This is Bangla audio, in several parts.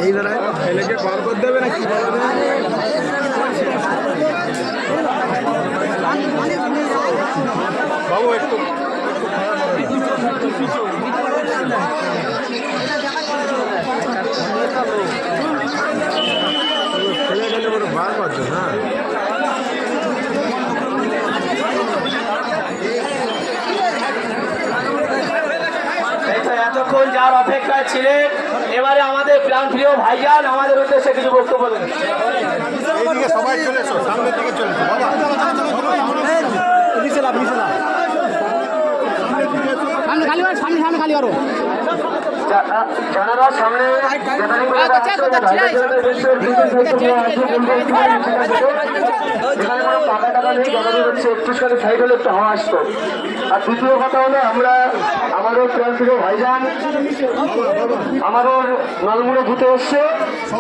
এইবারে ছেলেকে বার করে দেবে না কি বাবু একটু ছেলে গেলে বড় বার করছো না এতক্ষণ যার অপেক্ষায় ছিলেন এবারে আমাদের প্রাণপ্রিয় ভাইজান আমাদের উদ্দেশ্যে কিছু বক্তব্য বলেন। এইদিকে সবাই চলে এসো, সামনের দিকে চলে এসো বাবা। সামনে খালি আরো জানারা সামনে একটুখানি সাইড হলে একটু হাওয়া আসতো। আর দ্বিতীয় কথা হলো আমরা আমাদের প্রাণপ্রিয় ভাইজান আমাদের নলমুড়ে ঘুরতে এসছে,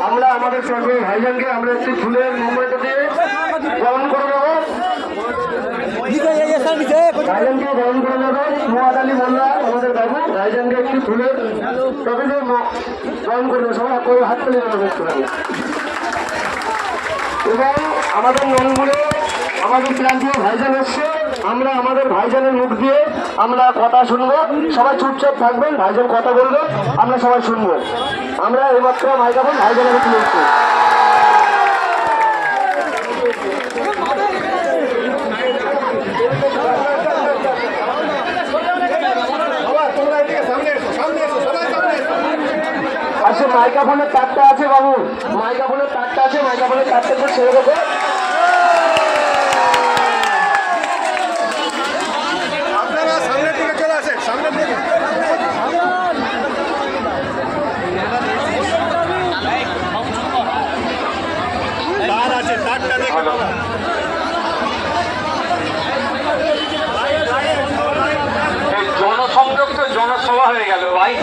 আমরা আমাদের প্রাণপ্রিয় ভাইজানকে আমরা একটি ফুলের মোমবাতি দিয়ে বরণ করে দেবো। ভাইজানকে বরণ করে দেবো মুহাদ আলী মোল্লা আমাদের বাবু ভাইজানকে একটি ফুলের তবে বরণ করে দেবো। সবাই করে হাত তুলে দেবো এবং আমাদের নলমুড়ে আমাদের প্রান্তীয় ভাইজান এসছে, আমরা আমাদের ভাইজানের মুখ দিয়ে আমরা কথা শুনবো। সবাই চুপচাপ থাকবেন, ভাইজান কথা বলবেন, আমরা সবাই শুনবো। আমরা এইমাত্র মাইক্রোফোন ভাইজানের তুলে এসছি। আচ্ছা মাইক্রোফোনের তারটা আছে বাবু, মাইক্রোফোনের তারটা আছে, মাইক্রোফোনের তারটা একটু ছেড়ে দেবে। আপনারা সামনের দিকে চলে আসেন, সামনের দিকে তার আছে, তারটা দেখে বাবা। জনসংযোগ তো জনসভা হয়ে গেল ভাই।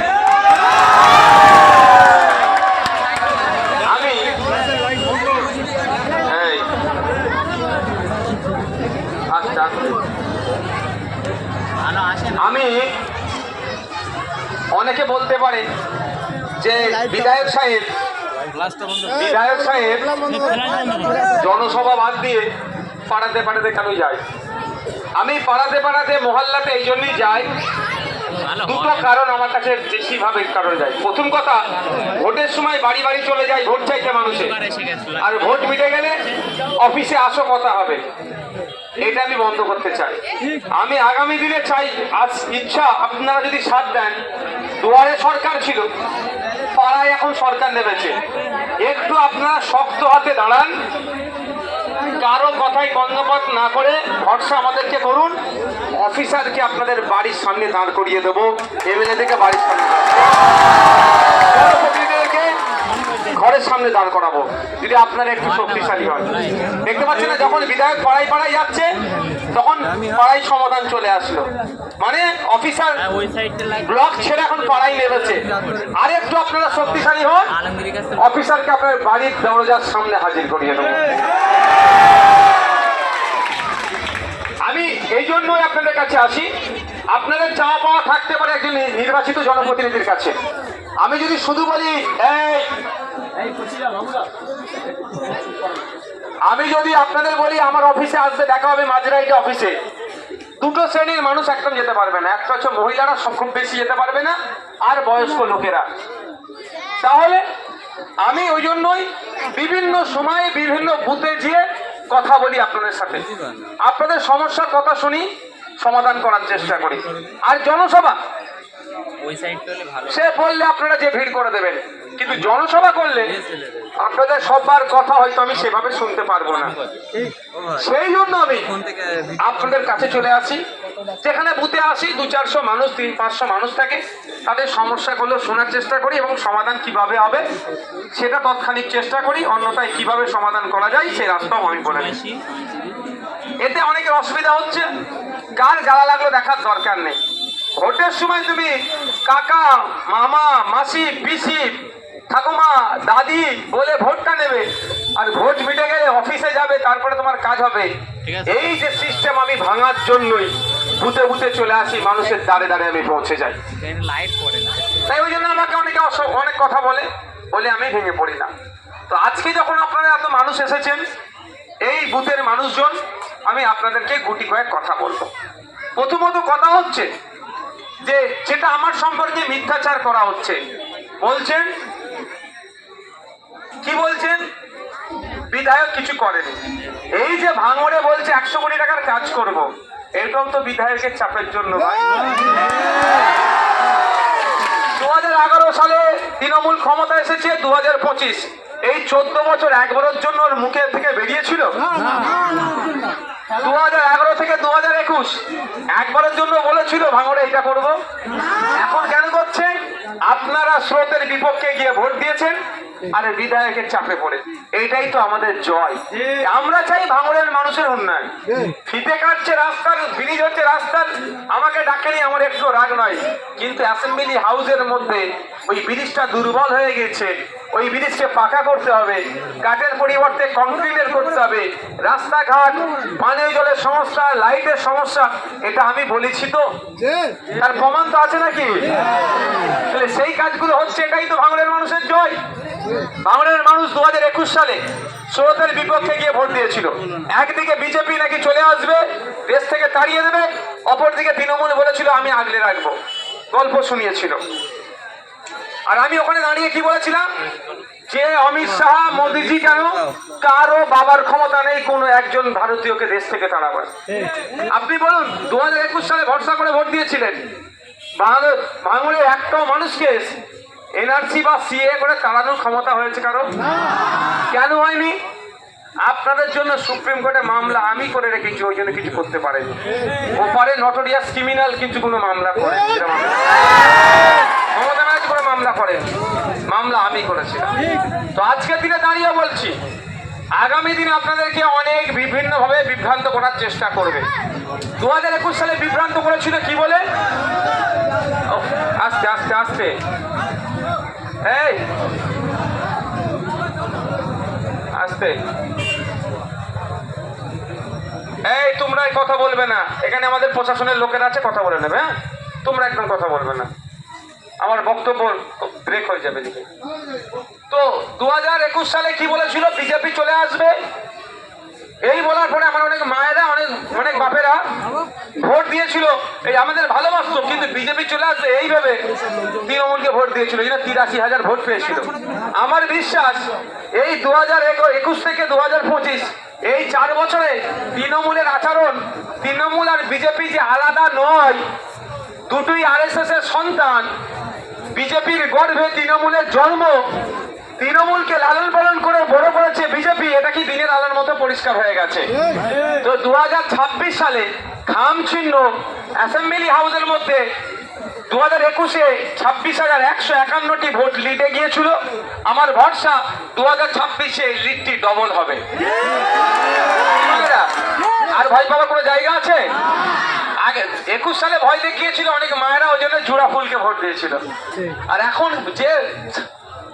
আমি অনেকে বলতে পারে যে বিধায়ক সাহেব জনসভা বাদ দিয়ে পাড়াতে পাড়াতে কেন যায়? আমি পাড়াতে পাড়াতে মহল্লাতে এই জন্যই যাই, দুটো কারণ আমার কাছে বেশিভাবে কারণ যায়। প্রথম কথা, ভোটের সময় বাড়ি বাড়ি চলে যায় ভোট চাইতে মানুষে, আর ভোট মিটে গেলে অফিসে আসো কথা হবে। এটা আমি বন্ধ করতে চাই। আমি আগামী দিনে চাই, আজ ইচ্ছা আপনারা যদি সাথ দেন, দুয়ারে সরকার ছিল, পাড়ায় এখন সরকার নেমেছে, একটু আপনারা শক্ত হাতে দাঁড়ান, কারো কথায় কর্ণপাত না করে ভরসা আমাদেরকে করুন। অফিসারকে আপনাদের বাড়ির সামনে দাঁড় করিয়ে দেবো, এমএলএ থেকে বাড়ির সামনে, ঘরের সামনে দাঁড় করাবো, যদি আপনারা একটু শক্তিশালী হয়। দেখতে পাচ্ছেন না, যখন বিধায়ক পাড়ায় পাড়ায় যাচ্ছে তখন পাড়ায় সমাধান চলে আসলো, মানে অফিসার ব্লক ছেড়ে এখন পাড়ায় নেমেছে। আর একটু আপনারা শক্তিশালী হন, অফিসারকে আপনার বাড়ির দরজার সামনে হাজির করিয়ে দেবো। আমি এই জন্যই আপনাদের কাছে আসি। আপনাদের চাওয়া পাওয়া থাকতে পারে একজন নির্বাচিত জনপ্রতিনিধির কাছে। আমি যদি শুধু বলি আমি যদি আপনাদের বলি আমার অফিসে আসতে দেখা হবে মাঝরাইটে অফিসে, দুটো শ্রেণীর মানুষ একদম যেতে পারবে না। একটা হচ্ছে মহিলারা, খুব বেশি যেতে পারবে না, আর বয়স্ক লোকেরা। তাহলে আমি ওই জন্যই বিভিন্ন সময়ে বিভিন্ন বুথে গিয়ে কথা বলি আপনাদের সাথে, আপনাদের সমস্যার কথা শুনি, সমাধান করার চেষ্টা করি। আর জনসভা সে বললে আপনারা যে ভিড় করে দেবেন, কিন্তু জনসভা করলে আপনাদের সবার কথা হয়তো আমি সেভাবে শুনতে পারবো না। সেই জন্য আমি আপনাদের কাছে চলে আসি, যেখানে বুথে আসি 200-400 মানুষ, 300-500 মানুষ থাকে, তাদের সমস্যাগুলো শোনার চেষ্টা করি এবং সমাধান কিভাবে হবে সেটা তৎক্ষণিক চেষ্টা করি। অন্যথায় কিভাবে সমাধান করা যায় সেই রাস্তাও আমি বলে দিচ্ছি। এতে অনেকের অসুবিধা হচ্ছে, কার জ্বালা লাগলো দেখার দরকার নেই। ভোটের সময় তুমি কাকা, মামা, মাসি, পিসি, ঠাকুমা, দাদি বলে ভোটটা নেবে, আর ভোট মিটে গেলে অফিসে যাবে, তারপরে তোমার কাজ হবে। এই যে সিস্টেম আমি ভাঙার জন্যই বুথে বুথে চলে আসি, মানুষের দ্বারে দ্বারে আমি পৌঁছে যাই। তাই ওই জন্য আমাকে অনেকে অনেক কথা বলে, বলে আমি ভেঙে পড়ি না। তো আজকে যখন আপনারা এত মানুষ এসেছেন, এই বুথের মানুষজন, আমি আপনাদেরকে গুটি কয়েক কথা বলবো। প্রথমত কথা হচ্ছে যে যেটা আমার সম্পর্কে মিথ্যাচার করা হচ্ছে, বলছেন কি বলছেন, বিধায়ক কিছু করেনি। এই যে ভাঙড়ে বলছে 100 কোটি টাকার কাজ করব, এটাও তো বিধায়কের চাপের জন্য ভাই। 2011 সালে তৃণমূল ক্ষমতা এসেছে, 2025, এই 14 বছর একবারের জন্য ওর মুখে থেকে বেরিয়েছিল? 2011 থেকে 2021 একবারের জন্য বলেছিল ভাঙড়ে এটা করব? এখন কেন করছে? আপনারা স্রোতের বিপক্ষে গিয়ে ভোট দিয়েছেন আর বিধায়কের চাপে পড়ে। এইটাই তো আমাদের জয়। আমরা চাই ভাঙড়ের মানুষের উন্নয়ন। ফিতে কাটছে রাস্তার, ব্রিজ হচ্ছে রাস্তার, আমাকে ডাকেনি, আমার একটু রাগ নয়, কিন্তু অ্যাসেম্বলি হাউসের মধ্যে ওই ব্রিজটা দুর্বল হয়ে গেছে, ওই ব্রিজকে পাকা করতে হবে, কাঠের পরিবর্তে কংক্রিটের করতে হবে, রাস্তাঘাট, পানীয় জলের সমস্যা, লাইটের সমস্যা, এটা আমি বলেছি তো, তার প্রমাণ তো আছে নাকি? তাহলে সেই কাজগুলো হচ্ছে, এটাই তো ভাঙড়ের মানুষের জয়। ভাঙড়ের মানুষ 2021 সালে স্রোতের বিপক্ষে গিয়ে ভোট দিয়েছিল। একদিকে বিজেপি নাকি চলে আসবে, দেশ থেকে তাড়িয়ে দেবে, অপরদিকে তৃণমূল বলেছিল আমি আগলে রাখবো, গল্প শুনিয়েছিল। আর আমি ওখানে দাঁড়িয়ে কি বলেছিলাম, যে অমিত শাহ, মোদিজি কেন, কারো বাবার ক্ষমতা নেই কোনো একজন ভারতীয়কে দেশ থেকে তাড়াবার। আপনি বলুন 2021 সালে ভরসা করে ভোট দিয়েছিলেন, ভাঙড়ে একটাও মানুষকে এনআরসি বা সিএ করে তাড়ানোর ক্ষমতা হয়েছে কারো? কেন হয়নি? আপনাদের জন্য সুপ্রিম কোর্টে মামলা আমি করে রেখেছি, ওই জন্য কিছু করতে পারেনি। ওপারে নটোরিয়াস ক্রিমিনাল কিন্তু কোনো মামলা করে মমতা ব্যানার্জি করে মামলা করেন, মামলা আমি করেছিলাম। তো আজকের দিনে দাঁড়িয়ে বলছি, আগামী দিনে আপনাদেরকে অনেক বিভিন্ন ভাবে বিভ্রান্ত করার চেষ্টা করবে। 2021 সালে বিভ্রান্ত করেছিল কি বলে? আস্তে আস্তে আস্তে, এই আস্তে, এই তোমরা কথা বলবে না, এখানে আমাদের প্রশাসনের লোকেরা আছে, কথা বলে নেবে। হ্যাঁ, তোমরা একদম কথা বলবে না, আমার বক্তব্য ব্রেক হয়ে যাবে দিকে। তো 2021 সালে কি বলেছিল? বিজেপি চলে আসবে। এই বলার পরে আমার অনেক মায়েরা, অনেক বাপেরা ভোট দিয়েছিল, এই আমাদের ভালোবাসতো, কিন্তু বিজেপি চলে আসবে এইভাবে তৃণমূলকে ভোট দিয়েছিল, যেটা 83,000 ভোট পেয়েছিল। আমার বিশ্বাস এই 2021 থেকে 2025 এই 4 বছরে তৃণমূলের আচরণ, তৃণমূল আর বিজেপি যে আলাদা নয়, দুটোই আরএসএস এর সন্তান। বিজেপির গর্ভে তৃণমূলের জন্ম, তৃণমূলকে লালন পালন করে বড় করেছে বিজেপি, এটা কি দিনের আলোর মতো পরিষ্কার হয়ে গেছে। তো 2026 সালে খামচিহ্ন অ্যাসেম্বলি হাউসের মধ্যে 2021-এ 26,151টি ভোট লিডে গিয়েছিল। আমার ভরসা 2026-এ লিডটি ডবল হবে। আর ভয় পাওয়ার কোনো জায়গা আছে? আগে 21 সালে ভয় দেখিয়েছিল অনেক মায়েরা, ওই জন্য জোড়া ফুলকে ভোট দিয়েছিল। আর এখন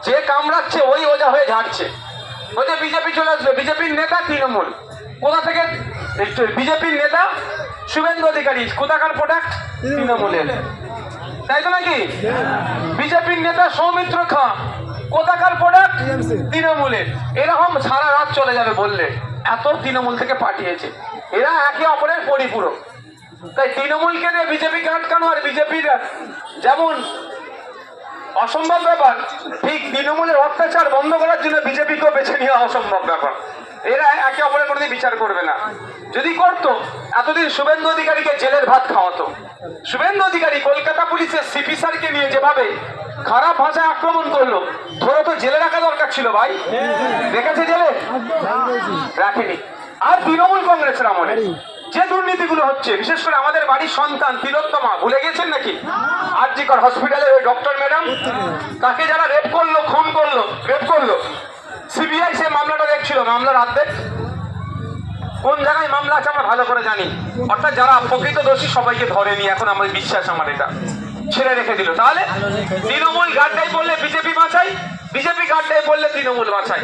যে কামড়াচ্ছে ওই ওজা হয়ে ঝাড়ছে, ওই যে বিজেপি চলে আসবে। বিজেপির নেতা তৃণমূল, কোথা থেকে? বিজেপির নেতা শুভেন্দু অধিকারী, কোথাকার প্রোডাক্ট? তৃণমূলের, তাই তো নাকি? বিজেপির নেতা সৌমিত্র খাঁ, কোথাকার প্রোডাক্ট? তৃণমূলের। এরকম সারা রাত চলে যাবে বললে, এত তৃণমূল থেকে পাঠিয়েছে। এরা একে অপরের পরিপূরক। তাই তৃণমূলকে নিয়ে বিজেপিকে আটকানো আর বিজেপির যেমন অসম্ভব ব্যাপার, ঠিক তৃণমূলের অত্যাচার বন্ধ করার জন্য বিজেপিকেও বেছে নেওয়া অসম্ভব ব্যাপার। এরা একে অপরের কোনোদিন বিচার করবে না। যদি করতো, এতদিন শুভেন্দু অধিকারীকে জেলের ভাত খাওয়াতো। শুভেন্দু অধিকারী কলকাতা পুলিশের সিপি স্যারকে নিয়ে যেভাবে খারাপ ভাষায় আক্রমণ করলো, ধরো তো জেলে রাখা দরকার ছিল ভাই। রেখেছে জেলে? রাখেনি। আর তৃণমূল কংগ্রেসের আমলে যে দুর্নীতিগুলো হচ্ছে, বিশেষ করে আমাদের বাড়ির সন্তান তিলোত্তমা, ভুলে গেছেন নাকি? আরজিকর হসপিটালে ওই ডক্টর ম্যাডাম, তাকে যারা রেপ করলো, খুন করলো, রেপ করলো, সিবিআই সে মামলাটা দেখছিল। মামলার অর্ধেক কোন জায়গায় মামলা আছে আমরা ভালো করে জানি। অর্থাৎ যারা প্রকৃত দোষী সবাইকে ধরেনি, এখন আমার বিশ্বাস, আমার এটা ছেড়ে রেখে দিল। তাহলে তৃণমূল গাড্ডায় বললে বিজেপি বাঁচাই, বিজেপি গাড্ডায় বললে তৃণমূল বাঁচাই।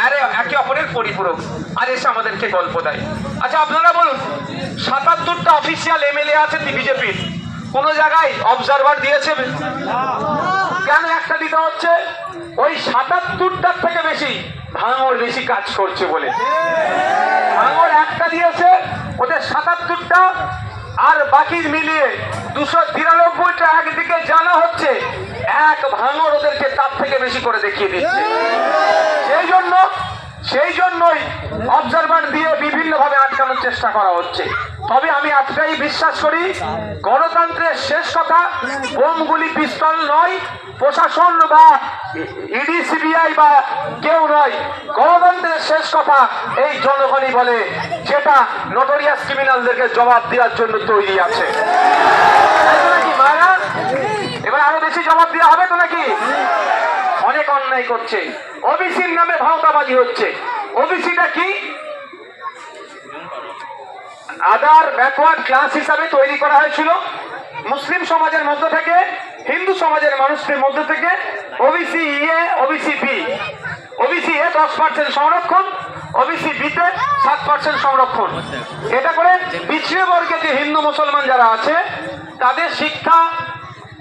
আরে একে অপরের পরিপূরক। আর এসে আমাদেরকে গল্প দেয়। আচ্ছা আপনারা বলুন, ৭৭টা অফিসিয়াল এমএলএ আছে বিজেপির, কোন জায়গায় অবজারভার দিয়েছে? কেন একটা দিতে হচ্ছে? ওই ৭৭টার থেকে বেশি ভাঙর বেশি কাজ করছে বলে। ভাঙর একটা দিয়েছে, ওদের ৭৭টা, আর বাকি মিলিয়ে ২৯৩টা একদিকে জানা হচ্ছে, এক ভাঙর ওদেরকে তার থেকে বেশি করে দেখিয়ে দিচ্ছে। সেই জন্যই অবজারভার দিয়ে বিভিন্নভাবে আটকানোর চেষ্টা করা হচ্ছে। তবে আমি একটাই বিশ্বাস করি, গণতন্ত্রের শেষ কথা বোমগুলি পিস্তল নয়, প্রশাসন বা ইডি সিবিআই বা কেউ নয়, গণতন্ত্রের শেষ কথা এই জনগণই বলে, যেটা নোটোরিয়াস ক্রিমিনালদেরকে জবাব দেওয়ার জন্য তৈরি আছে। নাকি মারা এবার আরো বেশি জবাব দেওয়া হবে তো নাকি? অনেক অন্যায় করছে, ওবিসির নামে ভাওতাবাজি হচ্ছে। ওবিসিটা কি? আদার ব্যাকওয়ার্ড ক্লাস হিসাবে তৈরি করা হয়েছিল মুসলিম সমাজের মধ্য থেকে, হিন্দু সমাজের মানুষদের মধ্য থেকে। OBC A, OBC B. OBC A 10% সংরক্ষণ, ওবিসি বি তে 7% সংরক্ষণ। এটা করে পিছিয়ে বর্গে যে হিন্দু মুসলমান যারা আছে তাদের শিক্ষা,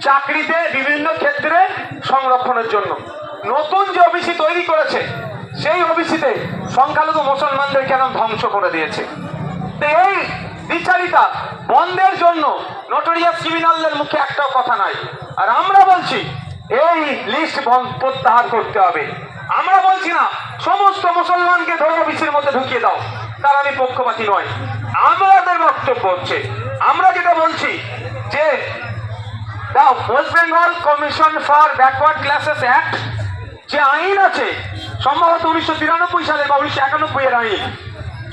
চাকরিতে, বিভিন্ন ক্ষেত্রে সংরক্ষণের জন্য নতুন যে ওবিসি তৈরি করেছে, সেই ওবিসিতে সংখ্যালঘু মুসলমানদের কেন ধ্বংস করে দিয়েছে। এই বিচারিতা বন্ধের জন্য নোটোরিয়াস ক্রিমিনালদের মুখে একটাও কথা নাই। আর আমরা বলছি এই লিস্ট প্রত্যাহার করতে হবে। আমরা বলছি না সমস্ত মুসলমানকে ধরে ওবিসির মধ্যে ঢুকিয়ে দাও, তার আমি পক্ষপাতী নয়। আমাদের বক্তব্য হচ্ছে, আমরা যেটা বলছি যে the West Bengal commission for backward classes act যে আইন আছে, সম্ভবত 1993 সালে বা 1991 এর আইন,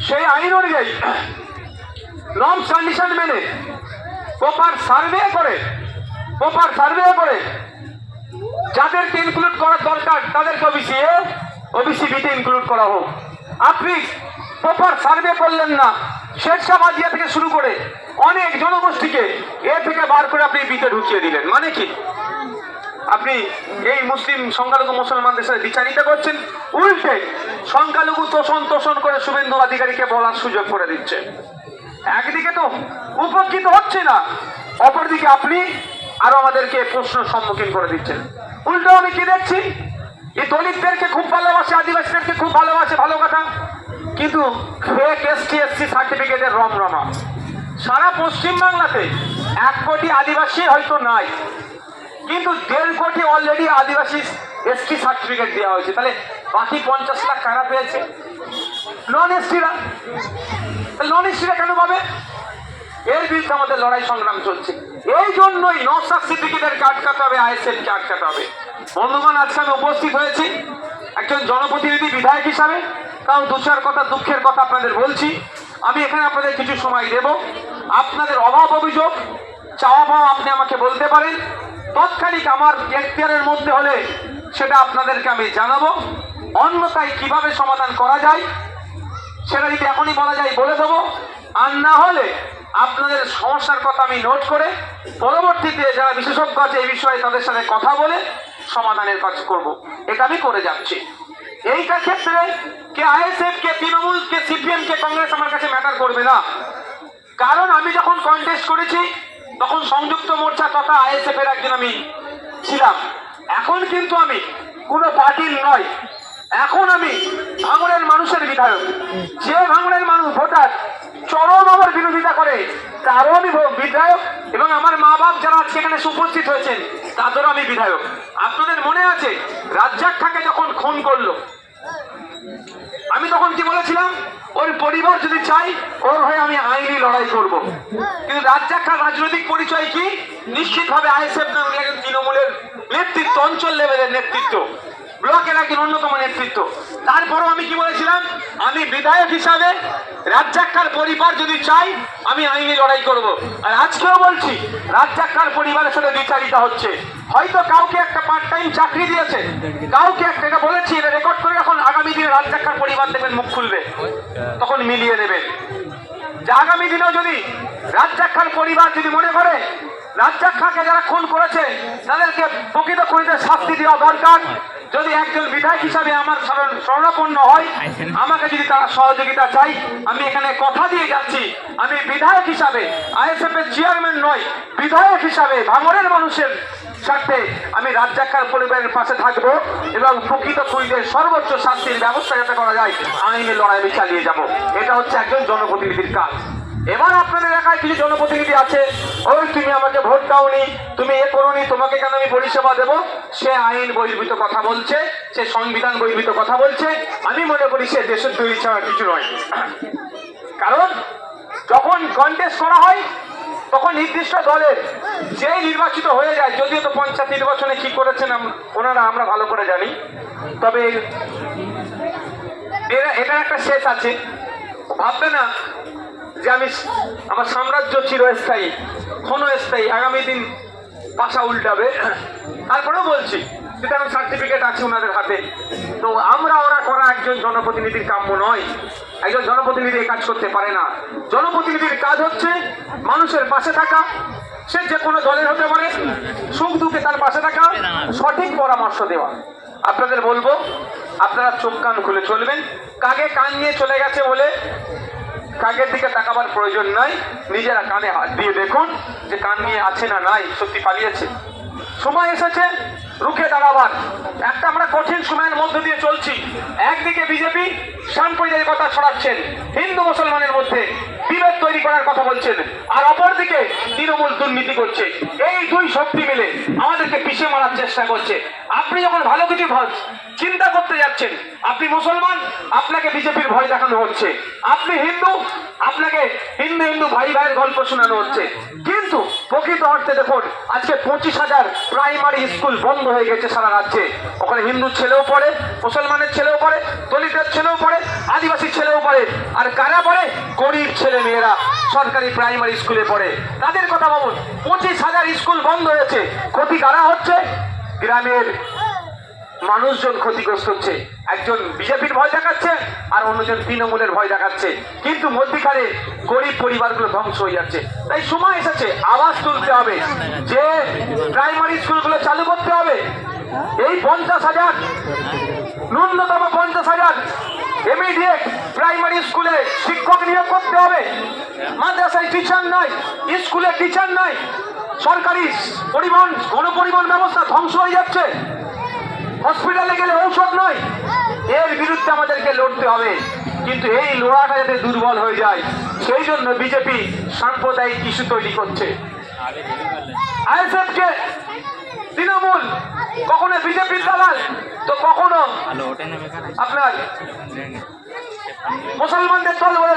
সেই আইন অনুযায়ী নর্মস কন্ডিশন মেনে প্রপার সার্ভে করে যাদেরকে ইনক্লুড করার দরকার তাদেরকে ওবিসি এ, ওবিসি বিতে ইনক্লুড করা হোক। আপনি প্রপার সার্ভে করলেন না, শেরশাবাদিয়া থেকে শুরু করে অনেক জনগোষ্ঠীকে এ থেকে বার করে আপনি বিতে ঢুকিয়ে দিলেন। মানে কি? আপনি এই মুসলিম সংখ্যালঘু মুসলমানদের সাথে বিচারিতা করছেন, উল্টে সংখ্যালঘু তোষণ করে শুভেন্দু অধিকারীকে বলার সুযোগ করে দিচ্ছে। একদিকে তো উপকৃত হচ্ছে না, অপরদিকে আপনি আরো আমাদেরকে প্রশ্ন সম্মুখীন করে দিচ্ছেন। উল্টো আমি কি দেখছি, এই দলিতদেরকে খুব ভালোবাসে, আদিবাসীদেরকে খুব ভালোবাসে, ভালো কথা, কিন্তু ফেক এসটি এসসি সার্টিফিকেটের রমরমা। সারা পশ্চিমবাংলাতে 1 কোটি আদিবাসী হয়তো নাই, কিন্তু 1.5 কোটি অলরেডি আদিবাসী এসটি সার্টিফিকেট দেওয়া হয়েছে। তাহলে বাকি 50 লাখ কারা পেয়েছে? নন এসটিরা কেন পাবে? এর বিরুদ্ধে আমাদের লড়াই সংগ্রাম চলছে। এই জন্যই নওশাদ সিদ্দিকীদেরকে আটকাতে হবে, আইএসএফকে আটকাতে হবে। বন্ধুগণ, আজকে আমি উপস্থিত হয়েছি একজন জনপ্রতিনিধি, বিধায়ক হিসাবে। কারণ 2-4 কথা, দুঃখের কথা আপনাদের বলছি। আমি এখানে আপনাদের কিছু সময় দেব। আপনাদের অভাব, অভিযোগ, চাওয়া পাওয়া আপনি আমাকে বলতে পারেন। তৎক্ষণিক আমার এখতিয়ারের মধ্যে হলে সেটা আপনাদেরকে আমি জানাবো। অন্যথায় কিভাবে সমাধান করা যায় সেটা যদি এখনই বলা যায় বলে দেবো। আর না হলে আপনাদের সমস্যার কথা আমি নোট করে পরবর্তীতে যারা বিশেষজ্ঞ আছে এই বিষয়ে তাদের সাথে কথা বলে সমাধানের কাজ করব। এটা আমি করে যাচ্ছি। এইটা ক্ষেত্রে কে আইএসএফ, কে তৃণমূল, কে সিপিএম, কে কংগ্রেস আমার কাছে ম্যাটার করবে না। কারণ আমি যখন কন্টেস্ট করেছি তখন সংযুক্ত মোর্চা তথা আইএসএফ এর একজন আমি ছিলাম। এখন কিন্তু আমি কোনো পার্টির নয়, এখন আমি ভাঙড়ের মানুষের বিধায়ক। যে ভাঙড়ের মানুষ ভোটার চরম আমার বিরোধিতা করে তারও আমি বিধায়ক, এবং আমার মা বাপ যারা সেখানে উপস্থিত হয়েছেন তাদেরও আমি বিধায়ক। আপনাদের মনে আছে রাজ্জাক খাঁকে যখন খুন করলো, আমি তখন কি বলেছিলাম? ওর পরিবার যদি চাই ওর হয়ে আমি আইনি লড়াই করব। কিন্তু রাজ্জাক খাঁর রাজনৈতিক পরিচয় কি? নিশ্চিতভাবে আইএসএফ না, উনি একজন তৃণমূলের নেতৃত্ব, অঞ্চল লেভেলের নেতৃত্ব, ব্লকের একজন অন্যতম নেতৃত্ব। তারপরও আমি কি বলেছিলাম? আমি বিধায়ক হিসাবে রাজ্জাক খাঁর পরিবার যদি চাই আমি আইনি লড়াই করব। আর আজকেও বলছি, রাজ্জাক খাঁর পরিবারের সাথে বিচারিতা হচ্ছে। হয়তো কাউকে একটা পার্ট টাইম চাকরি দিয়েছে, কাউকে একটা, এটা বলেছি, এটা রেকর্ড করে এখন আগামী দিনে রাজ্জাক খাঁর পরিবার দেখবেন মুখ খুলবে, তখন মিলিয়ে নেবেন যে আগামী দিনেও যদি রাজ্জাক খাঁর পরিবার যদি মনে করে রাজ্জাক খাঁকে যারা খুন করেছে তাদেরকে প্রকৃত খুনিদের শাস্তি দেওয়া দরকার, যদি একজন বিধায়ক হিসাবে আমার শরণাপন্ন হয়, আমাকে যদি তারা সহযোগিতা চাই, আমি এখানে কথা দিয়ে যাচ্ছি, আমি বিধায়ক হিসাবে আইএসএফ এর চেয়ারম্যান নয়, বিধায়ক হিসাবে ভাঙড়ের মানুষের স্বার্থে আমি রাজ্জাকার পরিবারের পাশে থাকবো এবং প্রকৃত খুনিদের সর্বোচ্চ শাস্তির ব্যবস্থা যাতে করা যায় আইনের লড়াই আমি চালিয়ে যাব। এটা হচ্ছে একজন জনপ্রতিনিধির কাজ। এবার আপনাদের এলাকায় কিছু জনপ্রতিনিধি আছে, ওই তুমি আমাকে ভোট দাওনি, তুমি এ করোনি, তোমাকে কেন আমি পরিষেবা দেবো, সে আইন বহির্ভূত কথা বলছে, সে সংবিধান বহির্ভূত কথা বলছে। আমি মনে করি সে দেশের তৈরি ছাড়া কিছু নয়। কারণ যখন কন্টেস্ট করা হয় তখন নির্দিষ্ট দলের যে নির্বাচিত হয়ে যায়, যদিও তো পঞ্চায়েত নির্বাচনে কি করেছেন ওনারা আমরা ভালো করে জানি, তবে এটার একটা শেষ আছে। ভাববে না যে আমার সাম্রাজ্য চিরস্থায়ী, ক্ষণস্থায়ী, আগামী দিন পাশা উল্টাবে। তারপরেও বলছি যেটা সার্টিফিকেট আছে ওনাদের হাতে, তো ওরা করা একজন জনপ্রতিনিধির কাম্য নয়। একজন জনপ্রতিনিধি এই কাজ করতে পারে না। জনপ্রতিনিধির কাজ হচ্ছে মানুষের পাশে থাকা, সে যে কোনো দলের হতে পারে, সুখ দুঃখে তার পাশে থাকা, সঠিক পরামর্শ দেওয়া। আপনাদের বলবো আপনারা চোখ কান খুলে চলবেন। কাকে কান নিয়ে চলে গেছে বলে কাকের দিকে তাকাবার প্রয়োজন নাই। নিজেরা কানে হাত দিয়ে দেখুন যে কান নিয়ে আছে না নাই, সত্যি পালিয়েছে। সময় এসেছে রুখে দাঁড়াবার। একটা আমরা কঠিন সময়ের মধ্যে দিয়ে চলছি। একদিকে বিজেপি সাম্প্রদায়িকতা ছড়াচ্ছেন, হিন্দু মুসলমানের মধ্যে বিভেদ তৈরি করার কথা বলছেন, আর অপরদিকে তৃণমূল দুর্নীতি করছে। এই দুই শক্তি মিলে আমাদেরকে পিছিয়ে মারার চেষ্টা করছে। আপনি যখন ভালো কিছু চিন্তা করতে যাচ্ছেন, আপনি মুসলমান, আপনাকে বিজেপির ভয় দেখানো হচ্ছে। আপনি হিন্দু, আপনাকে হিন্দু হিন্দু ভাই ভাইয়ের গল্প শোনানো হচ্ছে। কিন্তু প্রকৃত অর্থে দেখুন, আজকে 25,000 প্রাইমারি স্কুল বন্ধ হয়ে গেছে সারা রাজ্যে। ওখানে হিন্দু ছেলেও পড়ে, মুসলমানের ছেলেও পড়ে, দলিতের ছেলেও পড়ে, আদিবাসী ছেলেও পড়ে। আর কারা পড়ে? গরিব ছেলে মেয়েরা সরকারি প্রাইমারি স্কুলে পড়ে। তাদের কথা ভাবুন, 25,000 স্কুল বন্ধ হয়েছে। ক্ষতি কারা হচ্ছে? গ্রামের মানুষজন ক্ষতিগ্রস্ত হচ্ছে। একজন বিজেপির ভয় দেখাচ্ছে আর অন্যজন তৃণমূলের ভয় দেখাচ্ছে, কিন্তু মধ্যখানে গরিব পরিবারগুলো ধ্বংস হয়ে যাচ্ছে। তাই সময় এসেছে আওয়াজ তুলতে হবে যে প্রাইমারি স্কুলগুলো চালু করতে হবে। এই 50,000, ন্যূনতম 50,000 ইমিডিয়েট প্রাইমারি স্কুলে শিক্ষক নিয়োগ করতে হবে। মাদ্রাসায় টিচার নয়, স্কুলে টিচার নয়, সরকারি পরিবহন গণপরিবহন ব্যবস্থা ধ্বংস হয়ে যাচ্ছে। হসপিটালে গেলে ঔষধ নয়। এর বিরুদ্ধে আমাদেরকে লড়তে হবে, কিন্তু এই লড়াটা যাতে দুর্বল হয়ে যায় সেই জন্য বিজেপি সাম্প্রদায়িক ইস্যু তৈরি করছে। আইএসএফকে তৃণমূল কখনো বিজেপির দালাল, তো কখনো আপনার মুসলমানদের দল বলে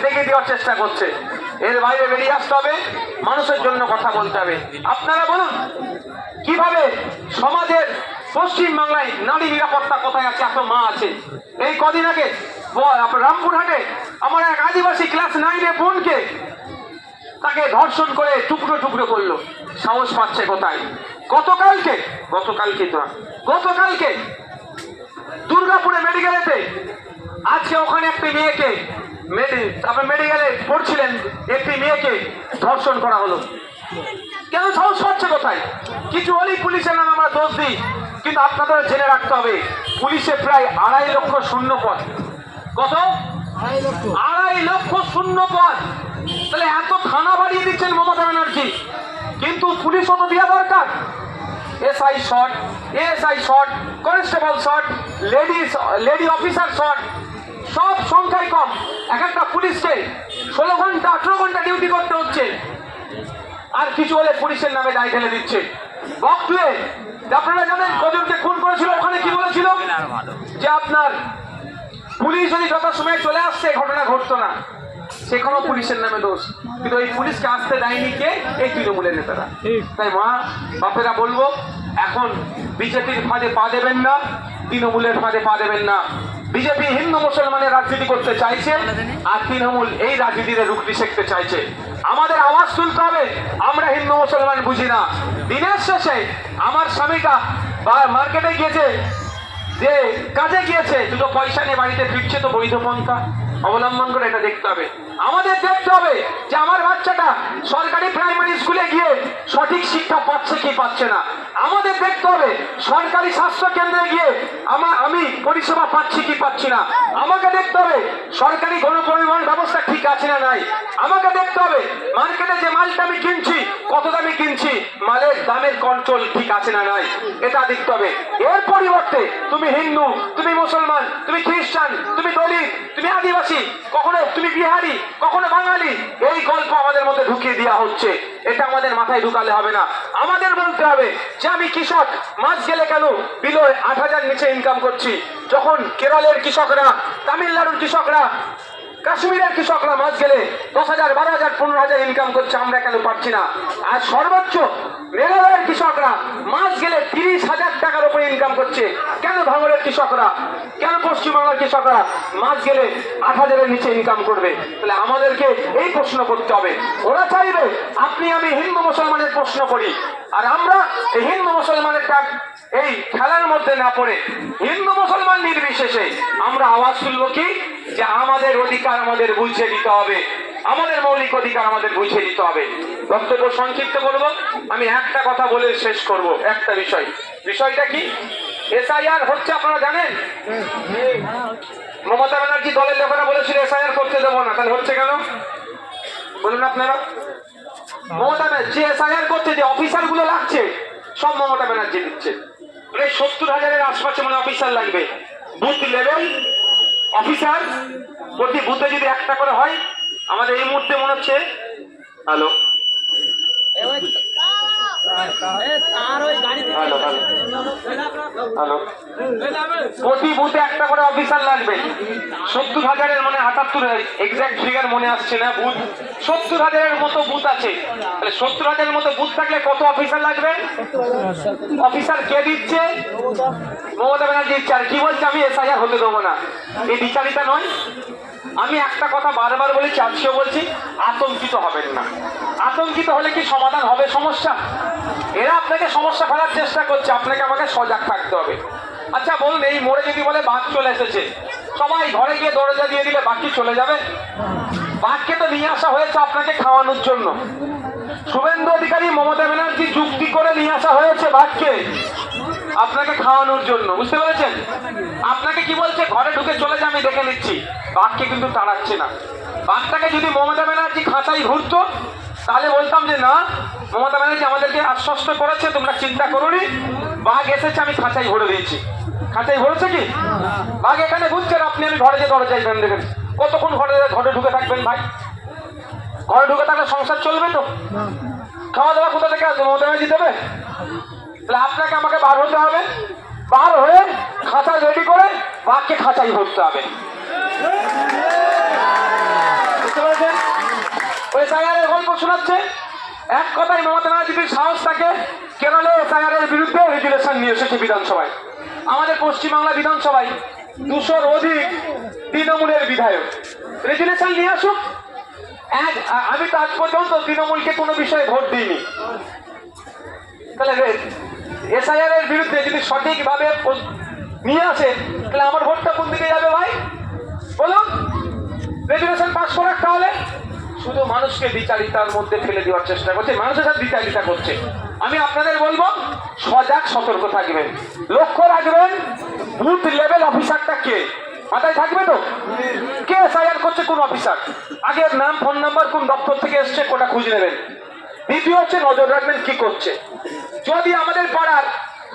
দেখে দেওয়ার চেষ্টা করছে। এর বাইরে বেরিয়ে আসতে হবে, মানুষের জন্য কথা বলতে হবে। আপনারা বলুন কিভাবে সমাজের পশ্চিম বাংলায় নারী নিরাপত্তা কোথায় আছে? এত মা আছে। এই কদিন আগে রামপুরহাটে আমার এক আদিবাসী ক্লাস 9-এ বোনকে তাকে ধর্ষণ করে টুকরো টুকরো করলো। সাহস পাচ্ছে কোথায়? গতকালকে দুর্গাপুরে মেডিকেলেতে, আজকে ওখানে একটি মেয়েকে মেডিকেলে পড়ছিলেন, একটি মেয়েকে ধর্ষণ করা হলো। কেন? সাহস পাচ্ছে কোথায়? কিছু হলেই পুলিশের নামে আমরা দোষ দিই, কিন্তু আপনাদের জেনে রাখতে হবে পুলিশে প্রায় 2.5 লক্ষ শূন্য পদ। কত? 2.5 লক্ষ শূন্য পদ। তাহলে এত থানা বাড়িয়ে দিচ্ছেন মমতা ব্যানার্জি, কিন্তু পুলিশও তো দেওয়া দরকার। SI short, ASI short, constable short, lady officer short, সব সংখ্যায় কম। একটা পুলিশকে 16 ঘন্টা 18 ঘন্টা ডিউটি করতে হচ্ছে, আর কিছু হলে পুলিশের নামে দায় ঢেলে দিচ্ছে। বকলে আপনারা জানেন কজনকে খুন করেছিল, ওখানে কি বলেছিল যে আপনার পুলিশ যদি যথাসময়ে চলে আসছে ঘটনা ঘটতো না, সেখানে পুলিশের নামে দোষ। কিন্তু এই পুলিশকে আসতে দেয়নি কে? এই তৃণমূলের নেতারা। তাই মা বাপেরা বলবো, এখন বিজেপির ফাঁদে পা দেবেন না, তৃণমূলের ফাঁদে পা দেবেন না। বিজেপি হিন্দু মুসলমানের রাজনীতি করতে চাইছে, আর তৃণমূল এই রাজনীতিতে রুখতে শিখতে চাইছে। আমাদের আওয়াজ তুলতে হবে, আমরা হিন্দু মুসলমান বুঝি না। দিনের শেষে আমার স্বামীটা মার্কেটে গিয়েছে, যে কাজে গিয়েছে, দুটো পয়সা নিয়ে বাড়িতে ফিরছে, তো বৈধ পন্থা অবলম্বন করে এটা দেখতে হবে। আমাদের দেখতে হবে যে আমার বাচ্চাটা সরকারি প্রাইমারি স্কুলে গিয়ে সঠিক শিক্ষা পাচ্ছে কি পাচ্ছে না। আমাদের দেখতে হবে সরকারি স্বাস্থ্য কেন্দ্রে গিয়ে আমি পরিষেবা পাচ্ছি কি পাচ্ছি না। আমাকে দেখতে হবে সরকারি গণপরিবহন ব্যবস্থা ঠিক আছে না নাই। আমাকে দেখতে হবে মার্কেটে যে মালটা আমি কিনছি কত দামে কিনছি, মালের দামের কন্ট্রোল ঠিক আছে না নাই, এটা দেখতে হবে। এর পরিবর্তে তুমি হিন্দু, তুমি মুসলমান, তুমি খ্রিস্টান, তুমি দলিত, তুমি আদিবাসী, কখনো তুমি বিহারি, কখনো বাঙালি, এই গল্প আমাদের মধ্যে ঢুকিয়ে দেওয়া হচ্ছে। এটা আমাদের মাথায় ঢুকালে হবে না। আমাদের বলতে হবে যে আমি কৃষক, মাস গেলে কেন বিলো 8,000 নিচে ইনকাম করছি, যখন কেরলের কৃষকরা, তামিলনাড়ুর কৃষকরা, কাশ্মীরের কৃষকরা মাস গেলে 10,000, 12,000, 15,000 ইনকাম করছে, আমরা কেন পাচ্ছি না? আর সর্বোচ্চ মেঘালয়ের কৃষকরা মাস গেলে 30,000 টাকার উপরে ইনকাম করছে, কেন ভাঙড়ের কৃষকরা, কেন পশ্চিমবাংলার কৃষকরা মাস গেলে 8,000-এর নিচে ইনকাম করবে? তাহলে আমাদেরকে এই প্রশ্ন করতে হবে। ওরা চাইবে আপনি আমি হিন্দু মুসলমানের প্রশ্ন করি, আর আমরা এই হিন্দু মুসলমানের এই খেলার মধ্যে না পড়ে হিন্দু মুসলমান নির্বিশেষে আমরা আওয়াজ তুলব কি, যে আমাদের অধিকার আমাদের বুঝিয়ে দিতে হবে, আমাদের মৌলিক অধিকার আমাদের বুঝিয়ে দিতে হবে। বক্তব্য সংক্ষিপ্ত করব, আমি একটা কথা বলে শেষ করব। একটা বিষয়টা কি, এসআইআর হচ্ছে আপনারা জানেন। মমতা ব্যানার্জি দলের লোকেরা বলেছিল এসআইআর করতে দেবো না, তাহলে হচ্ছে কেন বলুন আপনারা? মমতা ব্যানার্জি এসআইআর করছে, যে অফিসার গুলো লাগছে সব মমতা ব্যানার্জি দিচ্ছে। 70,000-এর আশপাশে মানে অফিসার লাগবে, বুথ লেভেল অফিসার। প্রতি বুথে যদি একটা করে হয়, আমাদের এই মুহূর্তে মনে হচ্ছে হ্যালো প্রতি বুথে একটা করে অফিসার লাগবে। 70,000-এর মানে 78, এক্সাক্ট ফিগার মনে আসছে না, বুথ 70,000-এর মতো বুথ আছে। তাহলে 70,000-এর মতো বুথ থাকলে কত অফিসার লাগবে? অফিসার কে দিচ্ছে? মমতা ব্যানার্জি দিচ্ছে। আর কি বলছে, আমি এসআইআর হতে দেবো না। এই বিচারিতা নয়। আমি একটা কথা বারবার বলেছি, আজকেও বলছি, আতঙ্কিত হবেন না। আতঙ্কিত হলে কি সমাধান হবে সমস্যা? এরা আপনাকে সমস্যা ফেলার চেষ্টা করছে, আপনাকে আমাকে সজাগ থাকতে হবে। আচ্ছা বলুন, এই মোড়ে যদি বলে বাঘ চলে এসেছে, সবাই ঘরে গিয়ে দরজা দিয়ে দিলে বাঘ কি চলে যাবে? বাঘকে তো নিয়ে আসা হয়েছে আপনাকে খাওয়ানোর জন্য। শুভেন্দু অধিকারী, মমতা ব্যানার্জি যুক্তি করে নিয়ে আসা হয়েছে বাঘকে আপনাকে খাওয়ানোর জন্য, বুঝতে পেরেছেন? আপনাকে কি বলছে, ঘরে ঢুকে চলে যা, আমি দেখে নিচ্ছি। বাঘকে কিন্তু তাড়াচ্ছে না। বাঘটাকে যদি মমতা ব্যানার্জি খাঁচাই ঘুরতো, তাহলে বলতাম যে না, মমতা ব্যানার্জি আমাদেরকে আশ্বস্ত করেছে, তোমরা চিন্তা করোনি, বাঘ এসেছে, আমি খাঁচাই ভরে দিয়েছি। খাঁচাই ভরেছে কি? বাঘ এখানে ঘুরছেন, আপনি আমি ঘরে যে দরজায় যান, দেখেন কতক্ষণ ঘরে ঢুকে থাকবেন ভাই? ঘরে ঢুকে থাকলে সংসার চলবে তো? খাওয়া দাওয়া কোথা থেকে আসবে? মমতা ব্যানার্জি দেবে? তাহলে আপনাকে আমাকে বার হতে হবে, বার হয়ে খাঁচা রেডি করে বাঘকে খাঁচাই ভরতে হবে। বুঝতে পেরেছেন? ওই এসআইআর-এর গল্প শোনাচ্ছে। এক কথায় মমতা ব্যানার্জির সাহস থাকে, কেরলে এসআইআর-এর বিরুদ্ধে রেজুলেশন নিয়ে এসেছে বিধানসভায়। আমাদের পশ্চিমবাংলা বিধানসভায় 200-র অধিক তৃণমূলের বিধায়ক, রেজুলেশন নিয়ে আসুক। আমি তো আজ পর্যন্ত তৃণমূলকে কোনো বিষয়ে ভোট দিইনি। তাহলে এসআইআর-এর বিরুদ্ধে যদি সঠিকভাবে নিয়ে আসে, তাহলে আমার ভোটটা কোন দিকে যাবে ভাই বলুন? রেজুলেশন পাস করার, তাহলে শুধু মানুষকে বিচারিতার মধ্যে ফেলে দেওয়ার চেষ্টা করছে, মানুষের সাথে বিচারিতা করছে। আমি আপনাদের বলবো, সজাগ সতর্ক থাকবেন, লক্ষ্য রাখবেন বুথ লেভেল অফিসারটা কে, মাথায় থাকবে তো? কে এসআইআর করছে, কোন অফিসার, আগে নাম, ফোন নাম্বার, কোন দপ্তর থেকে এসছে, কোটা খুঁজ নেবেন। দ্বিতীয় হচ্ছে নজর রাখবেন কি করছে। যদি আমাদের পাড়ার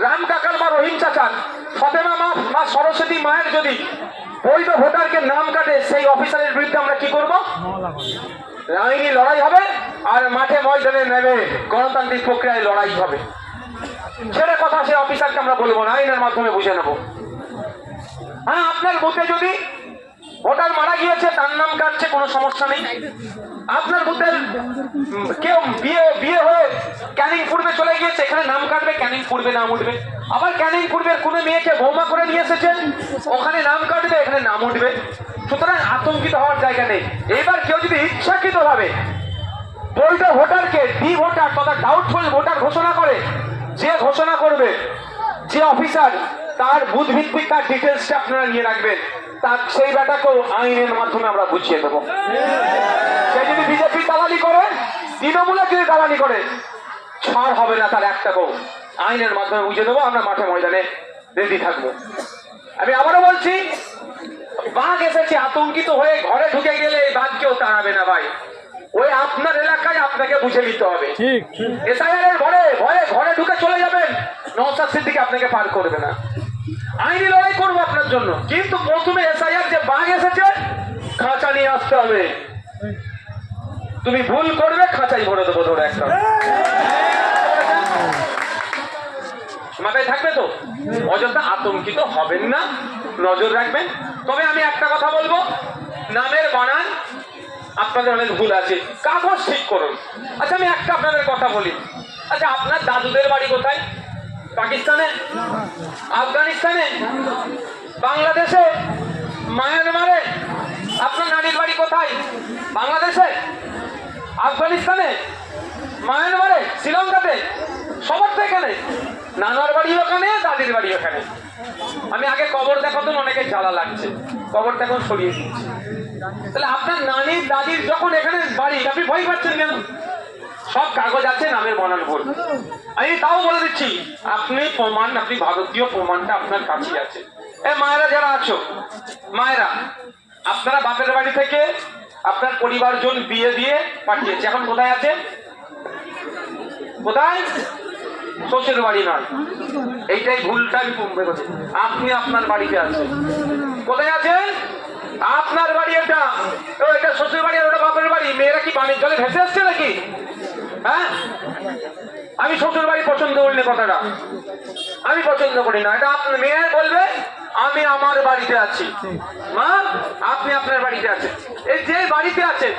রাম কাকার বা রহিম চাচার, ফতেমা মা সরস্বতী মায়ের যদি বৈধ ভোটারকে নাম কাটে, সেই অফিসারের বিরুদ্ধে আমরা কি করব? আইনি লড়াই হবে, আর মাঠে ময়দানে নেবে গণতান্ত্রিক প্রক্রিয়ায় লড়াই হবে। ছেড়ে কথা সেই অফিসারকে আমরা বলবো না, আইনের মাধ্যমে বুঝে নেব। হ্যাঁ, আপনার বুথে যদি ভোটার মারা গিয়েছে, তার নাম কাটছে, কোনো সমস্যা নেই। আপনার বুথের কেউ বিয়ে হয়ে ক্যানিং পূর্বে চলে গিয়েছে, এখানে নাম কাটবে, ক্যানিং পূর্বে নাম উঠবে। আবার ক্যানিং পূর্বের কোনো মেয়েকে বৌমা করে নিয়ে এসেছেন, ওখানে নাম কাটবে, এখানে নাম উঠবে। সুতরাং আতঙ্কিত হওয়ার জায়গা নেই। এবার কেউ যদি ইচ্ছাকৃত ভাবে বৈধ ভোটারকে ডি ভোটার তথা ডাউটফুল ভোটার ঘোষণা করে, যে ঘোষণা করবে, যে অফিসার, তার বুথ ভিত্তিক তার ডিটেলসটা আপনারা নিয়ে রাখবেন। তার সেই বেটাকেও আইনের মাধ্যমে আমরা বুঝিয়ে দেবো। সে যদি বিজেপি দালালি করে, তৃণমূলের যদি দালালি করে, ছাড় হবে না তার একটাকেও। আইনের মাধ্যমে বুঝিয়ে দেবো। আমরা মাঠে ময়দানে রেডি থাকবো। আমি আবারও বলছি, বাঘ এসেছে, আতঙ্কিত হয়ে ঘরে ঢুকে গেলে এই বাঘ কেউ তাড়াবে না ভাই। ওই আপনার এলাকায় আপনাকে বুঝে নিতে হবে। এসআইআর এর ভয়ে ভয়ে ঘরে ঢুকে চলে যাবেন, নওশাদ সিদ্দিকী আপনাকে পার করবে না। আইনি লড়াই করবো আপনার জন্য, কিন্তু প্রথমে এসআইআর যে বাঘ এসেছে, খাঁচা নিয়ে আসতে হবে। তুমি ভুল করবে, খাঁচাই ভরে দেবো ধরে একটা। মাথায় থাকবে তো? অযথা আতঙ্কিত হবেন না, নজর রাখবেন। তবে আমি একটা কথা বলবো, নামের বানান আপনাদের অনেক ভুল আছে, কাগজ ঠিক করুন। আচ্ছা আমি একটা আপনাদের কথা বলি, আচ্ছা আপনার দাদুদের বাড়ি কোথায়? পাকিস্তানে, আফগানিস্তানে, বাংলাদেশে, মায়ানমারে? আপনার নানির বাড়ি কোথায়? বাংলাদেশে, আফগানিস্তানে, মায়ানমারে, শ্রীলঙ্কাতে? সবার তো এখানে। নানার বাড়ি ওখানে, দাদির বাড়ি ওখানে। আমি আগে কবর দেখাতাম, অনেকে জ্বালা লাগছে, কবরটা এখন সরিয়ে দিচ্ছি। তাহলে আপনার নানির দাদির যখন এখানে বাড়ি, আপনি ভয় পাচ্ছেন কেন? সব কাগজ আছে, নামের বানান ভুল। আমি তাও বলে দিচ্ছি, আপনি প্রমাণ, আপনি ভারতীয় প্রমাণটা আপনার কাছেই আছে। মায়েরা যারা আছো, মায়েরা, আপনারা বাপের বাড়ি থেকে আপনার পরিবারজন বিয়ে দিয়ে পাঠিয়েছে, এখন কোথায় আছে? কোথায়? শ্বশুর বাড়ি নয়। এইটাই ভুলটা আমি বলছি। আপনি আপনার বাড়িতে আছেন। কোথায় আছেন? আপনার বাড়ি এটা। এটা শ্বশুর বাড়ি আর ওটা বাপের বাড়ি। মেয়েরা কি পানির জলে ভেসে আসছে নাকি? হ্যাঁ, আমি শ্বশুর বাড়ি পছন্দ করি না, কথাটা আমি পছন্দ করি না। এটা আপনার মেয়ে বলবে আমি আমার বাড়িতে আছি। মা, আপনি আপনার বাড়িতে আছেন। এই যে বাড়িতে আছেন,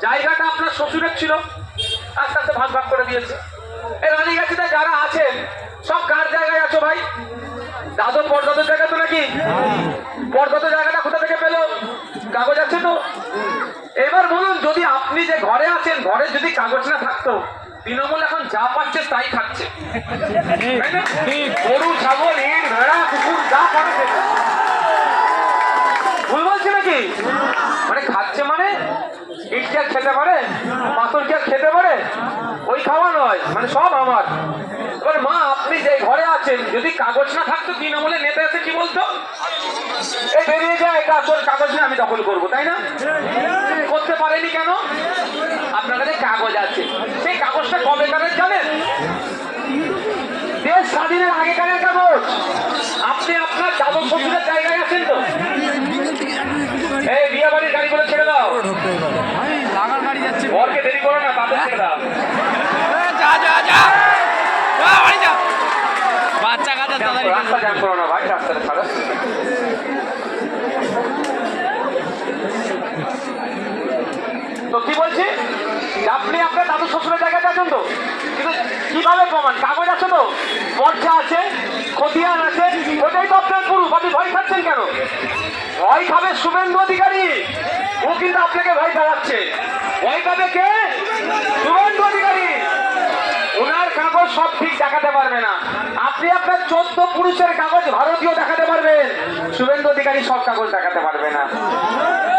জায়গাটা আপনার শ্বশুরের ছিল, আস্তে আস্তে ভাগ ভাগ করে দিয়েছে। এই রানীগাছিতে যারা আছেন, সব কার জায়গায় আছো ভাই? দাদু পর্দাদের জায়গা তো নাকি? পর্দাদের জায়গাটা কোথা থেকে পেল? কাগজ আছে তো? এবার বলুন, যদি আপনি যে ঘরে আছেন, ঘরে যদি কাগজ না থাকতো, তৃণমূল এখন যা পাচ্ছে তাই খাচ্ছে। গরু, ছাগল, ইট, ভেড়া, কুকুর যা পাচ্ছে। ভুল বলছে নাকি? মানে খাচ্ছে মানে ইট কি আর খেতে পারে? পাথর কি আর খেতে পারে? ওই খাওয়া নয়, মানে সব আমার। এবার মা, আপনি যে ঘরে আছেন, যদি কাগজ না থাকতো, তৃণমূলের নেতা এসে কি বলতো? এই বেরিয়ে যায়, এটা তোর কাগজ নিয়ে আমি দখল করবো, তাই না? করতে পারেনি কেন? আপনার কাছে কাগজ আছে। সেই কাগজটা কবেকারের জানেন? দেশ স্বাধীনের আগেকারের কাগজ। আপনি আপনার দাদু শ্বশুরের জায়গায় আছেন তো? এই বিয়ে বাড়ির গাড়িগুলো ছেড়ে দাও, ঘরকে দেরি করো না, তাদের ছেড়ে দাও। রাস্তা জ্যাম করো না ভাই, রাস্তাটা ছাড়ো। তো কি বলছি, আপনি আপনার দাদু শ্বশুরের জায়গাতে আছেন তো? কিন্তু কিভাবে প্রমাণ? কাগজ আছে তো, পর্চা আছে, খতিয়ান আছে, ওটাই তো আপনার প্রুফ। আপনি ভয় খাচ্ছেন কেন? ভয় খাবে শুভেন্দু অধিকারী, ও কিন্তু আপনাকে ভয় খাওয়াচ্ছে। ভয় খাবে কে? শুভেন্দু অধিকারী। ওনার কাগজ সব ঠিক দেখাতে পারবে না। আপনি আপনার 14 পুরুষের কাগজ ভারতীয় দেখাতে পারবেন, শুভেন্দু অধিকারী সব কাগজ দেখাতে পারবে না।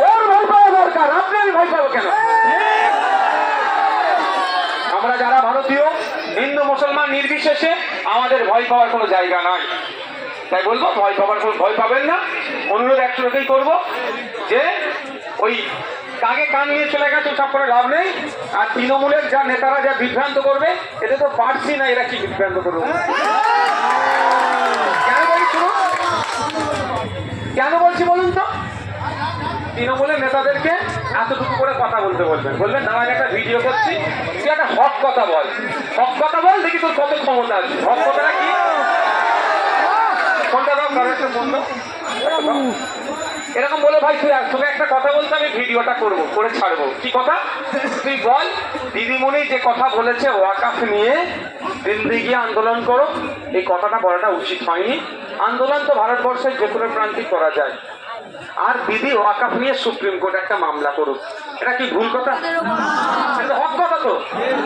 ওর ভয় পাওয়া দরকার, আপনি আমি ভয় পাবো কেন? আমরা যারা ভারতীয়, হিন্দু মুসলমান নির্বিশেষে, আমাদের ভয় পাওয়ার কোনো জায়গা নাই। তাই বলবো, ভয় পাবেন না। অনুরোধ একটুকেই করবো যে ওই কাকে কান নিয়ে চলে গেছে, সব করে লাভ নেই। আর তৃণমূলের যা নেতারা যা বিভ্রান্ত করবে, এতে তো পারছি না এরা কি বিভ্রান্ত করবে। কেন বলছি বলুন তো? তৃণমূলের নেতাদেরকে এতটুকু করে কথা বলতে বলবেন দাদা একটা ভিডিও করছি, তুই একটা হক কথা বল, হক কথা বল, দেখি তোর কত ক্ষমতা আছে। হক কথাটা কি? কোনটা দাও, কারো একটা বন্ধ এরকম বলে, ভাই তুই তোকে একটা কথা বলতে, আমি ভিডিওটা করবো, করে ছাড়বো। কি কথা? তুই বল, দিদিমণি যে কথা বলেছে ওয়াকাফ নিয়ে জিন্দেগি আন্দোলন করো, এই কথাটা বলাটা উচিত হয়নি। আন্দোলন তো ভারতবর্ষের যে কোনো প্রান্তিক করা যায়। আর দিদি ওয়াকাফ নিয়ে সুপ্রিম কোর্টে একটা মামলা করুক, এটা কি ভুল কথা? এটা হক কথা তো।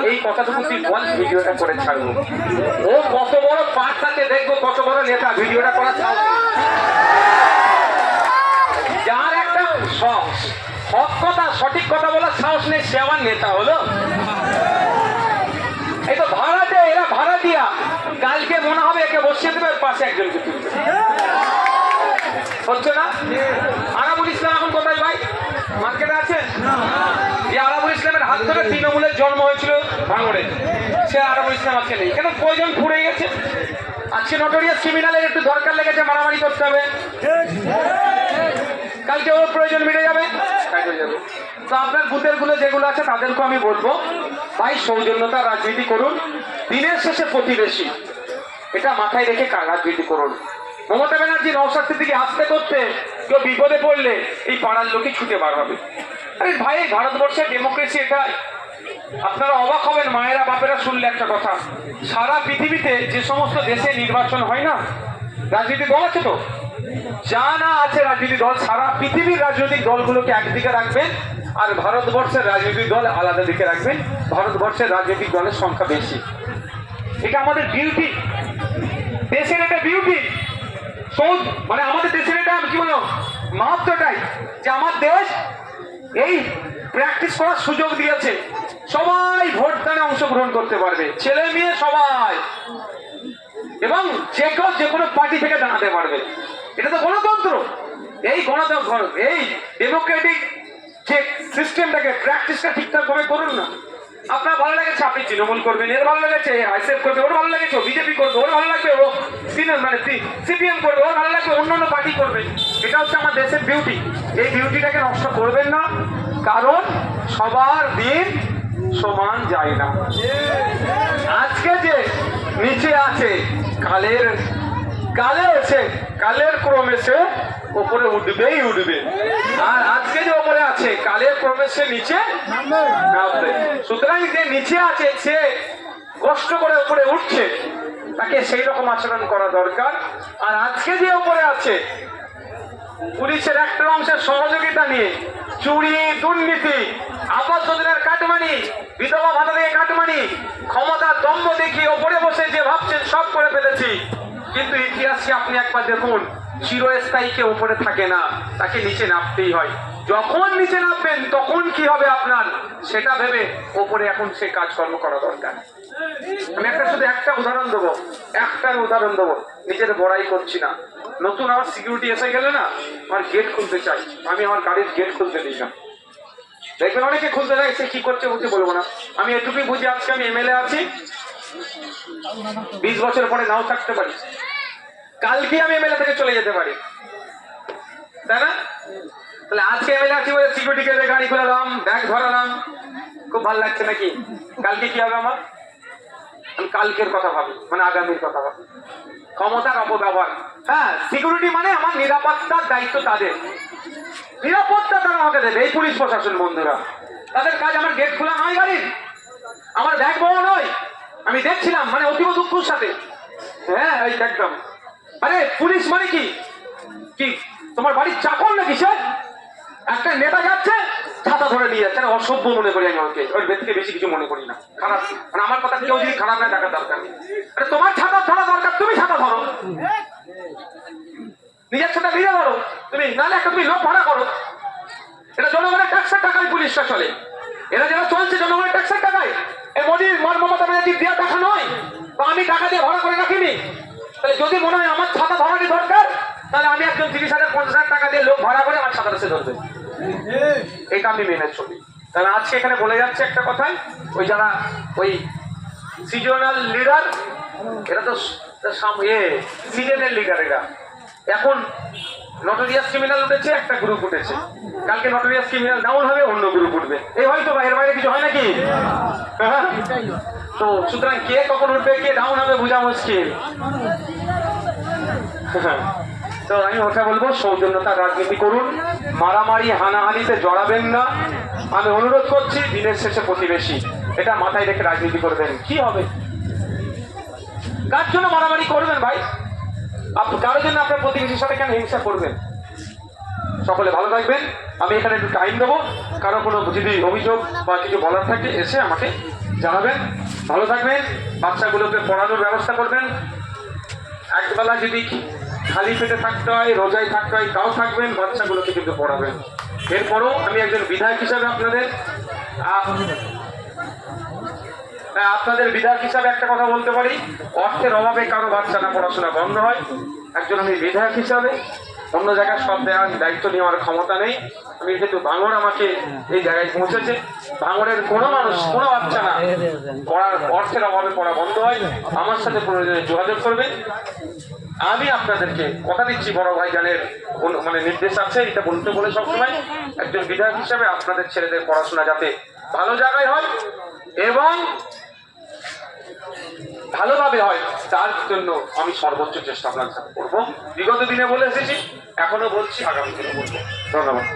এই কথাটুকু তুই বল, ভিডিওটা করে ছাড়বো। ও কত বড় পাঠ থাকে দেখবো, কত বড় নেতা, ভিডিওটা করা ছাড়বো। সঠিক কথা বলার সাহস নেই, সে আমার নেতা হলো? এই তো ভাড়া দেয়, এরা ভাড়া দিয়া কালকে মনে হবে একে বসিয়ে দেবে, পাশে একজনকে তুলবে। হচ্ছে না? আরাবুল ইসলাম এখন কোথায় ভাই? মার্কেটে আছে? যে আরাবুল ইসলামের হাত ধরে তৃণমূলের জন্ম হয়েছিল ভাঙড়ে, সে আরাবুল ইসলাম আজকে নেই। কেন? প্রয়োজন ফুরে গেছে। আজকে নটোরিয়াস ক্রিমিনালের একটু দরকার লেগেছে, মারামারি করতে হবে, কালকে ওর প্রয়োজন মিটে যাবে, হয়ে যাবে। তো আপনার বুথের গুলো যেগুলো আছে তাদেরকে আমি বলবো, ভাই সৌজন্যতা রাজনীতি করুন, দিনের শেষে প্রতিবেশী, এটা মাথায় রেখে রাজনীতি করুন। মমতা ব্যানার্জি নওশাদ সিদ্দিকী আসতে করতে কেউ বিপদে পড়লে এই পাড়ার লোকে ছুটে বার হবে। আরে ভাই, ভারতবর্ষের ডেমোক্রেসি এটাই। আপনারা অবাক হবেন মায়েরা বাপেরা শুনলে একটা কথা, সারা পৃথিবীতে যে সমস্ত দেশে নির্বাচন হয় না, রাজনীতি দল আছে তো, যা না আছে রাজনীতি দল, সারা পৃথিবীর রাজনৈতিক দলগুলোকে একদিকে রাখবেন আর ভারতবর্ষের রাজনৈতিক দল আলাদা দিকে রাখবেন। ভারতবর্ষের রাজনৈতিক দলের সংখ্যা বেশি। এটা আমাদের বিউটি, দেশের এটা বিউটি। মানে আমাদের দেশের এটা কি বলো মাহাত্মটাই, যে আমার দেশ এই প্র্যাকটিস করার সুযোগ দিয়েছে, সবাই ভোট দানে অংশগ্রহণ করতে পারবে, ছেলে মেয়ে সবাই, এবং যে কেউ যে কোনো পার্টি থেকে দাঁড়াতে পারবে। এটা তো গণতন্ত্র। এই গণতন্ত্র, এই ডেমোক্রেটিক যে সিস্টেমটাকে, প্র্যাকটিসটা ঠিকঠাক ভাবে করুন না। আপনার ভালো লেগেছে আপনি তৃণমূল করবেন, এর ভালো লেগেছে আইসিএফ করবে, ওর ভালো লেগেছে বিজেপি করবে, ওর ভালো লাগবে ও মানে সিপিএম করবে, ওর ভালো লাগবে অন্যান্য পার্টি করবে। এটা হচ্ছে আমার দেশের বিউটি। এই বিউটিটাকে নষ্ট করবেন না, কারণ সবার দিন সমান যায় না। আজকে যে নিচে আছে কালের ক্রমে সে উপরে উঠবেই উঠবে, আর আজকে যে উপরে আছে কালের ক্রমে সে নিচে নামবে। সুতরাং যে নিচে আছে সে কষ্ট করে উপরে উঠছে, তাকে সেই রকম আচরণ করা দরকার। আর আজকে যে উপরে আছে পুলিশের একটা অংশের সহযোগিতা নিয়ে চুরি, দুর্নীতি, আবাস যোজনার কাটমানি, বিধবা ভাতা থেকে কাটমানি, ক্ষমতার দম্ভ দেখিয়ে ওপরে বসে যে ভাবছেন সব করে ফেলেছি, কিন্তু ইতিহাসে আপনি একবার দেখুন, চিরস্থায়ীকে উপরে থাকে না, তাকে নিচে নামতেই হয়। যখন নিচে নামবেন তখন কি হবে আপনার, সেটা ভেবে ওপরে এখন সে কাজকর্ম করা দরকার। আমি শুধু একটা উদাহরণ দেবো, নিজের বড়াই করছি না। নতুন আমার সিকিউরিটি এসে গেলে না, আমার গেট খুলতে চাই, আমি আমার গাড়ির গেট খুলতে দিই না। দেখবেন অনেকে খুলতে দেয়, সে কি করছে বুঝতে বলবো না। আমি এটুকুই বুঝি, আজকে আমি এমএলএ আছি, 20 বছর পরে নাও থাকতে পারি, কালকে আমি এমএলএ থেকে চলে যেতে পারি, তাই না? তাহলে আজকে এমএলএ আছি বলে সিকিউরিটি গার্ডের গাড়ি খুলালাম, ব্যাগ ধরালাম, খুব ভালো লাগছে নাকি? কালকে কি হবে আমার? আমি কালকের কথা ভাবি, মানে আগামীর কথা ভাবি। ক্ষমতার অপব্যবহার। হ্যাঁ, সিকিউরিটি মানে আমার নিরাপত্তার দায়িত্ব তাদের, নিরাপত্তা তারা আমাকে দেবে। এই পুলিশ প্রশাসন বন্ধুরা, তাদের কাজ আমার গেট খোলা নয়, গাড়ির আমার ব্যাগ বহন নয়। আমি দেখছিলাম, মানে অতীব দুঃখের সাথে, হ্যাঁ এই একদম, আরে পুলিশ মানে কি কি তোমার বাড়ির চাকর নাকি? স্যার একটা নেতা যাচ্ছে, ছাতা ধরে নিয়ে যাচ্ছে, অসভ্য মনে করি আমি ওকে, ওর ব্যক্তিকে বেশি কিছু মনে করি না, খারাপ, মানে আমার কথা কেউ যদি খারাপ না দেখার দরকার নেই। আরে তোমার ছাতা ধরা দরকার, তুমি ছাতা ধরো, নিজের ছাতা নিজে ধরো তুমি, নাহলে একটা তুমি লোক ভাড়া করো। এটা জনগণের ট্যাক্সের টাকায় পুলিশটা চলে, এরা যারা চলছে জনগণের ট্যাক্সের টাকায়। এই মোদীর মমতা ব্যানার্জির দেওয়া টাকা নয়, বা আমি টাকা দিয়ে ভাড়া করে রাখিনি। তাহলে যদি মনে হয় আমার ছাতা ধরারই দরকার, তাহলে আমি একজন 30,000 50,000 টাকা দিয়ে লোক ভাড়া করে আমার ছাতাটা সে ধরবে, এটা আমি মেনে চলি। তাহলে আজকে এখানে বলে যাচ্ছে একটা কথাই, ওই যারা ওই সিজনাল লিডার, এরা তো সিজনের লিডার, এরা এখন নটোরিয়াস ক্রিমিনাল উঠেছে, একটা গ্রুপ উঠেছে, কালকে নটোরিয়াস ক্রিমিনাল ডাউন হবে, অন্য গ্রুপ উঠবে, এই হয়তো বাইরের বাইরে কিছু হয় নাকি? তো সুতরাং কে কখন উঠবে, কে ডাউন হবে বোঝা মুশকিল। তো আমি ওটা বলবো, সৌজন্যতার রাজনীতি করুন, মারামারি হানাহানিতে জড়াবেন না। আমি অনুরোধ করছি, দিনের শেষে প্রতিবেশী, এটা মাথায় রেখে রাজনীতি করবেন। কি হবে, কার জন্য মারামারি করবেন ভাই? কারোর জন্য আপনার প্রতিবেশীর সাথে কেন হিংসা করবেন? সকলে ভালো থাকবেন। আমি এখানে একটু টাইম দেবো, কারো কোনো যদি অভিযোগ বা কিছু বলার থাকে এসে আমাকে জানাবেন। ভালো থাকবেন, বাচ্চাগুলোকে পড়ানোর ব্যবস্থা করবেন। একবেলা যদি খালি পেটে থাকতে হয়, রোজায় থাকতে হয়, তাও থাকবেন, বাচ্চাগুলোকে কিন্তু পড়াবেন। এরপরও আমি একজন বিধায়ক হিসাবে আপনাদের বিধায়ক হিসাবে একটা কথা বলতে পারি, অর্থের অভাবে কারো বাচ্চা না পড়াশোনা বন্ধ হয়। একজন আমি বিধায়ক হিসাবে অন্য জায়গায় সব দেওয়ার দায়িত্ব নেওয়ার ক্ষমতা নেই। আমি যেহেতু ভাঙড় আমাকে এই জায়গায় পৌঁছেছে, ভাঙড়ের কোনো মানুষ কোনো বাচ্চা না পড়ার অর্থের অভাবে পড়া বন্ধ হয়, আমার সাথে প্রয়োজনে যোগাযোগ করবেন। আমি আপনাদেরকে কথা দিচ্ছি, বড় ভাইজানের মানে নির্দেশ আছে, এটা বলতে বলে সবসময় একজন বিধায়ক হিসেবে আপনাদের ছেলেদের পড়াশোনা যাতে ভালো জায়গায় হয় এবং ভালোভাবে হয়, তার জন্য আমি সর্বোচ্চ চেষ্টা আপনার সাথে করবো। বিগত দিনে বলে এসেছি, এখনো বলছি, আগামী দিনে বলবো। ধন্যবাদ।